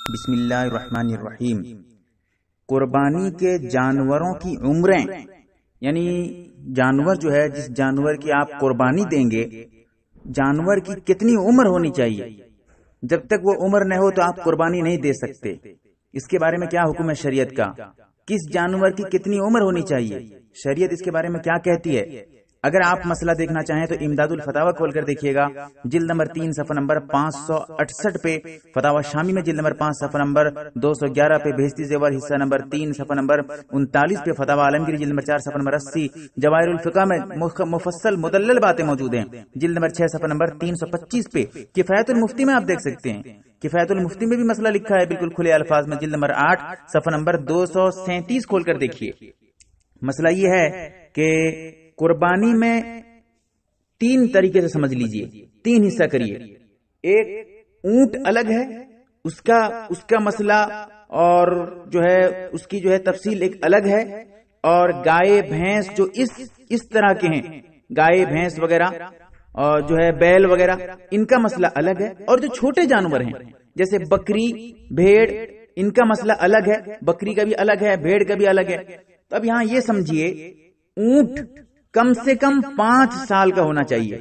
بسم اللہ الرحمن الرحیم۔ قربانی کے جانوروں کی عمریں، یعنی جانور جو ہے، جس جانور کی آپ قربانی دیں گے، جانور کی کتنی عمر ہونی چاہیے؟ جب تک وہ عمر نہ ہو تو آپ قربانی نہیں دے سکتے۔ اس کے بارے میں کیا حکم ہے شریعت کا؟ کس جانور کی کتنی عمر ہونی چاہیے؟ شریعت اس کے بارے میں کیا کہتی ہے؟ اگر آپ مسئلہ دیکھنا چاہیں تو امداد الفتاوی کھول کر دیکھیے گا، جلد نمبر 3 صفحہ نمبر 568 پہ، فتاوی شامی میں جلد نمبر 5 صفحہ نمبر 211 پہ، بہشتی زیور حصہ نمبر 3 صفحہ نمبر 39 پہ، فتاوی عالمگیر جلد نمبر 4 صفحہ نمبر 80، جواہر الفقہ میں مفصل مدلل باتیں موجود ہیں، جلد نمبر 6 صفحہ نمبر 325 پہ، کفایت المفتی میں آپ دیکھ سکتے ہیں۔ کفایت المفتی میں بھی مسئلہ لکھا ہے بالکل کھلے الفاظ میں، جلد نمبر 8 صفحہ نمبر 237 کھول کر دیکھیے۔ مسئلہ یہ ہے کہ قربانی میں 3 طریقے سے سمجھ لیجئے، 3 حصہ کریے۔ ایک اونٹ الگ ہے، اس کا مسئلہ اور جو ہے اس کی جو ہے تفصیل ایک الگ ہے، اور گائے بھینس جو اس طرح کے ہیں، گائے بھینس وغیرہ اور جو ہے بیل وغیرہ، ان کا مسئلہ الگ ہے۔ اور جو چھوٹے جانور ہیں جیسے بکری، بھیڑ، ان کا مسئلہ الگ ہے، بکری کا بھی الگ ہے، بھیڑ کا بھی الگ ہے۔ تو اب یہاں یہ سمجھیے، اونٹ کم سے کم 5 سال کا ہونا چاہیے۔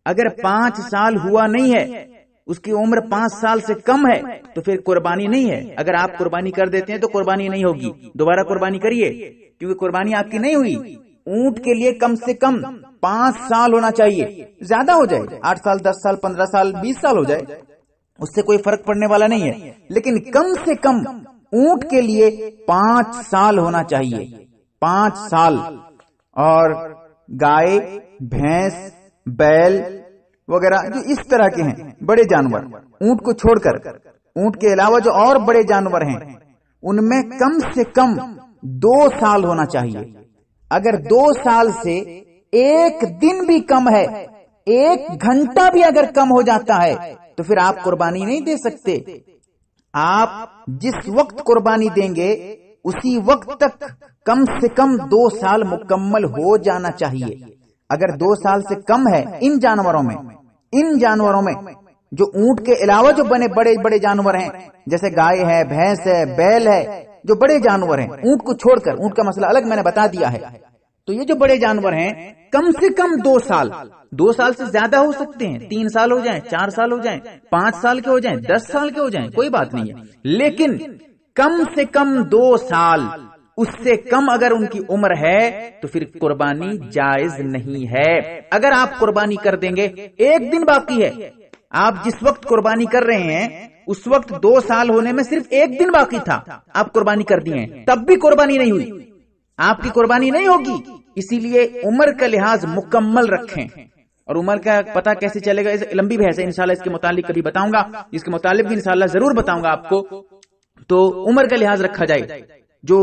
اگر 5 سال ہوا نہیں ہے، اس کی عمر 5 سال سے کم ہے، تو پھر قربانی نہیں ہے۔ اگر آپ قربانی کر دیتے ہیں تو قربانی نہیں ہوگی، دوبارہ قربانی کریے، کیونکہ قربانی آپ کی نہیں ہوئی۔ اونٹ کے لیے کم سے کم 5 سال ہونا چاہیے، زیادہ ہو جائے 8 سال 10 سال 15 سال 20 سال ہو جائے، اس سے کوئی فرق پڑنے والا نہیں ہے، لیکن کم سے کم اونٹ کے لیے 5 سال ہونا چاہیے، 5 سال۔ اور گائے، بھینس، بیل وغیرہ جو اس طرح کے ہیں بڑے جانور، اونٹ کو چھوڑ کر، اونٹ کے علاوہ جو اور بڑے جانور ہیں، ان میں کم سے کم 2 سال ہونا چاہیے۔ اگر 2 سال سے 1 دن بھی کم ہے، 1 گھنٹہ بھی اگر کم ہو جاتا ہے، تو پھر آپ قربانی نہیں دے سکتے۔ آپ جس وقت قربانی دیں گے اسی وقت تک کم سے کم 2 سال مکمل ہو جانا چاہیے۔ اگر 2 سال سے کم ہے ان جانوروں میں جو اونٹ کے علاوہ جو بڑے بڑے جانور ہیں، جیسے گائے ہے، بھینس ہے، بیل ہے، جو بڑے جانور ہیں، اونٹ کو چھوڑ کر، اونٹ کا مسئلہ الگ میں نے بتا دیا ہے، تو یہ جو بڑے جانور ہیں کم سے کم 2 سال سے زیادہ ہو سکتے ہیں، 3 سال ہو جائیں، 4 سال ہو جائیں، 5 سال کے ہو جائیں، 10 سال کے ہو جائیں، کوئی بات نہیں ہے، لیکن کم سے کم 2 سال، اس سے کم اگر ان کی عمر ہے تو پھر قربانی جائز نہیں ہے۔ اگر آپ قربانی کر دیں گے، 1 دن باقی ہے، آپ جس وقت قربانی کر رہے ہیں اس وقت 2 سال ہونے میں صرف 1 دن باقی تھا، آپ قربانی کر دیے ہیں، تب بھی قربانی نہیں ہوئی، آپ کی قربانی نہیں ہوگی۔ اسی لیے عمر کا لحاظ مکمل رکھیں۔ اور عمر کا پتہ کیسے چلے گا، لمبی بحث ہے، انشاءاللہ اس کے متعلق کبھی بتاؤں گا، اس کے متعلق بھی انشاءاللہ ضرور بتاؤں گا آپ کو۔ تو عمر کا لحاظ رکھا جائے، جو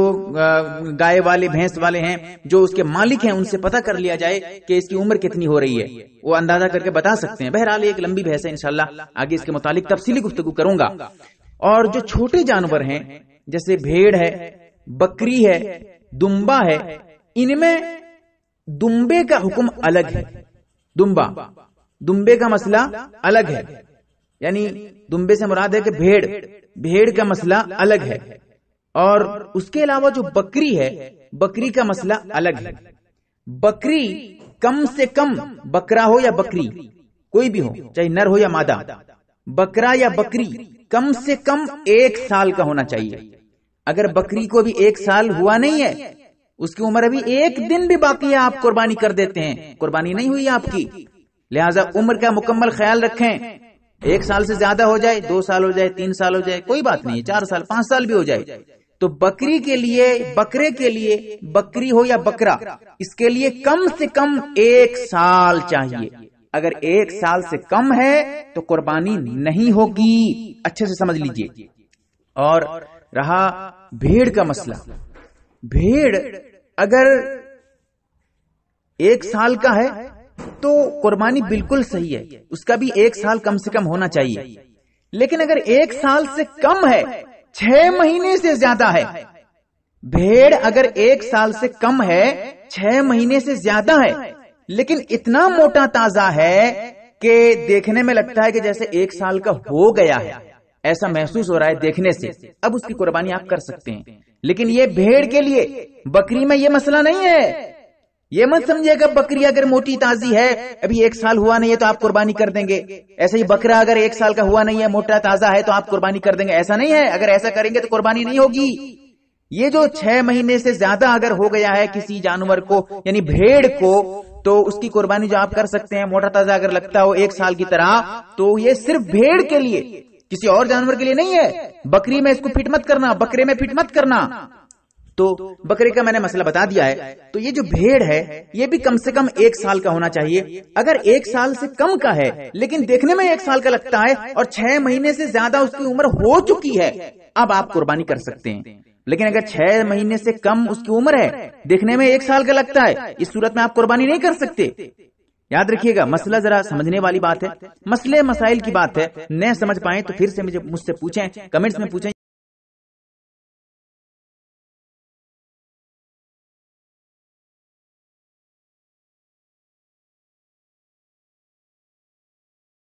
گائے والے بھینس والے ہیں، جو اس کے مالک ہیں، ان سے پتہ کر لیا جائے کہ اس کی عمر کتنی ہو رہی ہے، وہ اندازہ کر کے بتا سکتے ہیں۔ بہرحال ایک لمبی بحث ہے، انشاءاللہ آگے اس کے متعلق تفصیلی گفتگو کروں گا۔ اور جو چھوٹے جانور ہیں جیسے بھیڑ ہے، بکری ہے، دمبا ہے، ان میں دمبے کا حکم الگ ہے، دمبے کا مسئلہ الگ ہے، یعنی دمبے سے مراد ہے کہ بھیڑ کا مسئلہ الگ ہے، اور اس کے علاوہ جو بکری ہے، بکری کا مسئلہ الگ ہے۔ بکری کم سے کم، بکرا ہو یا بکری کوئی بھی ہو، چاہے نر ہو یا مادہ، بکرا یا بکری کم سے کم 1 سال کا ہونا چاہیے۔ اگر بکری کو بھی 1 سال ہوا نہیں ہے، اس کی عمر ابھی 1 دن بھی باقی ہے، آپ قربانی کر دیتے ہیں، قربانی نہیں ہوئی آپ کی۔ لہذا عمر کا مکمل خیال رکھیں، 1 سال سے زیادہ ہو جائے، 2 سال ہو جائے، 3 سال ہو جائے، کوئی بات نہیں، 4 سال 5 سال بھی ہو جائے۔ تو بکری کے لیے، بکرے کے لیے، بکری ہو یا بکرا، اس کے لیے کم سے کم 1 سال چاہیے۔ اگر 1 سال سے کم ہے تو قربانی نہیں ہوگی، اچھے سے سمجھ لیجئے۔ اور رہا بھیڑ کا مسئلہ، بھیڑ اگر 1 سال کا ہے تو قربانی بالکل صحیح ہے، اس کا بھی 1 سال کم سے کم ہونا چاہیے۔ لیکن اگر 1 سال سے کم ہے، 6 مہینے سے زیادہ ہے، بھیڑ اگر 1 سال سے کم ہے، 6 مہینے سے زیادہ ہے، لیکن اتنا موٹا تازہ ہے کہ دیکھنے میں لگتا ہے کہ جیسے 1 سال کا ہو گیا ہے، ایسا محسوس ہو رہا ہے دیکھنے سے، اب اس کی قربانی آپ کر سکتے ہیں. لیکن یہ بھیڑ کے لیے، بکری میں یہ مسئلہ نہیں ہے. یہ مت سمجھے گا بکری اگر موٹی تازی ہے، ابھی 1 سال ہوا نہیں ہے تو آپ قربانی کر دیں گے. ایسے ہی بکرا اگر 1 سال کا ہوا نہیں ہے، موٹا تازہ ہے تو آپ قربانی کر دیں گے. ایسا نہیں ہے. اگر ایسا کریں گے تو قربانی نہیں ہوگی. یہ جو 6 مہینے سے زیادہ اگر ہو گیا ہے کسی جانور کو، یعنی بھیڑ کو، تو اس کی قربانی جو آپ کر سکتے ہیں، موٹا تازہ اگر لگتا ہو 1 سال کی طرح، تو یہ صرف بھیڑ کے لیے، کسی اور جانور کے لیے نہیں ہے. بکری میں اس کو فٹ مت کرنا، بکرے میں فٹ مت کرنا. تو بکرے کا میں نے مسئلہ بتا دیا ہے. تو یہ جو بھیڑ ہے یہ بھی کم سے کم 1 سال کا ہونا چاہیے. اگر 1 سال سے کم کا ہے لیکن دیکھنے میں 1 سال کا لگتا ہے اور 6 مہینے سے زیادہ اس کی عمر ہو چکی ہے، اب آپ قربانی کر سکتے ہیں. لیکن اگر 6 مہینے سے کم اس کی عمر ہے، دیکھنے میں 1 سال کا لگتا ہے، اس صورت میں آپ قربانی نہیں کر سکتے. یاد رکھیے گا، مسئلہ ذرا سمجھنے والی بات ہے، مسئلے مسائل کی بات ہے. نہ سمجھ پائیں تو پھر سے مجھ سے پوچھیں، کمنٹس میں پوچھیں.